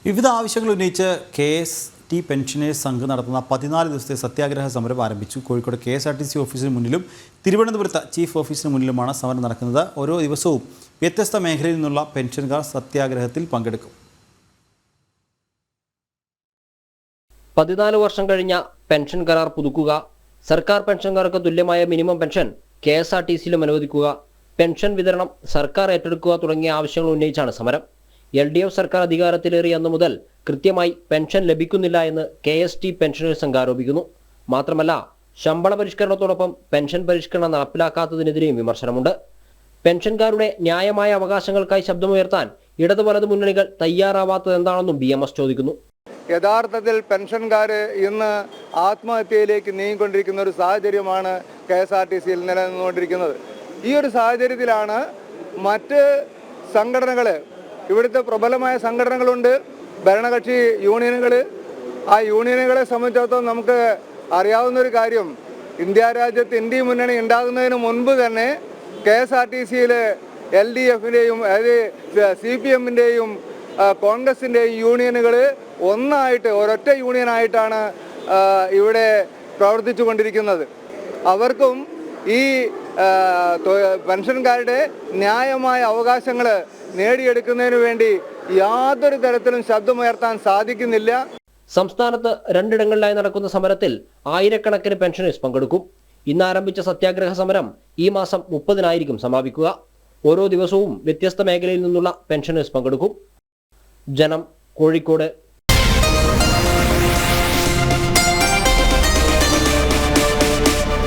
വിവിധ ആവശ്യങ്ങൾ ഉന്നയിച്ച് KST പെൻഷനേഴ്സ് സംഘം നടത്തുന്ന 14 ദിവസത്തെ സത്യാഗ്രഹ സമരം ആരംഭിച്ചു. കോഴിക്കോട് KSRTC ഓഫീസിന് മുന്നിലും തിരുവനന്തപുരത്ത് ചീഫ് ഓഫീസിന് മുന്നിലുമാണ് സമരം നടക്കുന്നത്. ഓരോ ദിവസവും വ്യത്യസ്ത മേഖലയിൽ നിന്നുള്ള പെൻഷൻകാർ സത്യാഗ്രഹത്തിൽ പങ്കെടുക്കും. 14 വർഷം കഴിഞ്ഞ പെൻഷൻ കരാർ പുതുക്കുക, സർക്കാർ പെൻഷൻകാർക്ക് തുല്യമായ മിനിമം പെൻഷൻ KSRTCയിലും അനുവദിക്കുക, പെൻഷൻ വിതരണം സർക്കാർ ഏറ്റെടുക്കുക തുടങ്ങിയ ആവശ്യങ്ങൾ ഉന്നയിച്ചാണ് സമരം. LDF സർക്കാർ അധികാരത്തിലേറിയ അന്നു മുതൽ കൃത്യമായി പെൻഷൻ ലഭിക്കുന്നില്ല എന്ന് KST പെൻഷനേഴ്സ് സംഘം ആരോപിക്കുന്നു. മാത്രമല്ല, ശമ്പള പരിഷ്കരണത്തോടൊപ്പം പെൻഷൻ പരിഷ്കരണം നടപ്പിലാക്കാത്തതിനെതിരെയും വിമർശനമുണ്ട്. പെൻഷൻകാരുടെ ന്യായമായ അവകാശങ്ങൾക്കായി ശബ്ദമുയർത്താൻ ഇടതു വലതു മുന്നണികൾ തയ്യാറാവാത്തത് എന്താണെന്നും BMS ചോദിക്കുന്നു. യഥാർത്ഥത്തിൽ പെൻഷൻകാർ ഇന്ന് ആത്മഹത്യയിലേക്ക് നീങ്ങിക്കൊണ്ടിരിക്കുന്ന ഒരു സാഹചര്യമാണ് KSRTCയിൽ നിലനിന്നുകൊണ്ടിരിക്കുന്നത്. ഈ ഒരു സാഹചര്യത്തിലാണ് മറ്റ് സംഘടനകൾ, ഇവിടുത്തെ പ്രബലമായ സംഘടനകളുണ്ട്, ഭരണകക്ഷി യൂണിയനുകൾ. ആ യൂണിയനുകളെ സംബന്ധിച്ചിടത്തോളം നമുക്ക് അറിയാവുന്ന ഒരു കാര്യം, ഇന്ത്യ രാജ്യത്ത് ഇന്ത്യ മുന്നണി ഉണ്ടാകുന്നതിന് മുൻപ് തന്നെ KSRTCയിൽ LDFിൻ്റെയും അതായത് CPMൻ്റെയും കോൺഗ്രസിൻ്റെയും യൂണിയനുകൾ ഒന്നായിട്ട് ഒരൊറ്റ യൂണിയനായിട്ടാണ് ഇവിടെ പ്രവർത്തിച്ചു കൊണ്ടിരിക്കുന്നത്. അവർക്കും ഈ പെൻഷൻകാരുടെ ന്യായമായ അവകാശങ്ങൾ നേടിയെടുക്കുന്നതിന് വേണ്ടി യാതൊരു തരത്തിലും ശബ്ദമുയർത്താൻ സാധിക്കുന്നില്ല. സംസ്ഥാനത്ത് 2 ഇടങ്ങളിലായി നടക്കുന്ന സമരത്തിൽ ആയിരക്കണക്കിന് പെൻഷനേഴ്സ് പങ്കെടുക്കും. ഇന്ന് ആരംഭിച്ച സത്യാഗ്രഹ സമരം ഈ മാസം 30-നായിരിക്കും സമാപിക്കുക. ഓരോ ദിവസവും വ്യത്യസ്ത മേഖലയിൽ നിന്നുള്ള പെൻഷനേഴ്സ് പങ്കെടുക്കും. ജനം, കോഴിക്കോട്.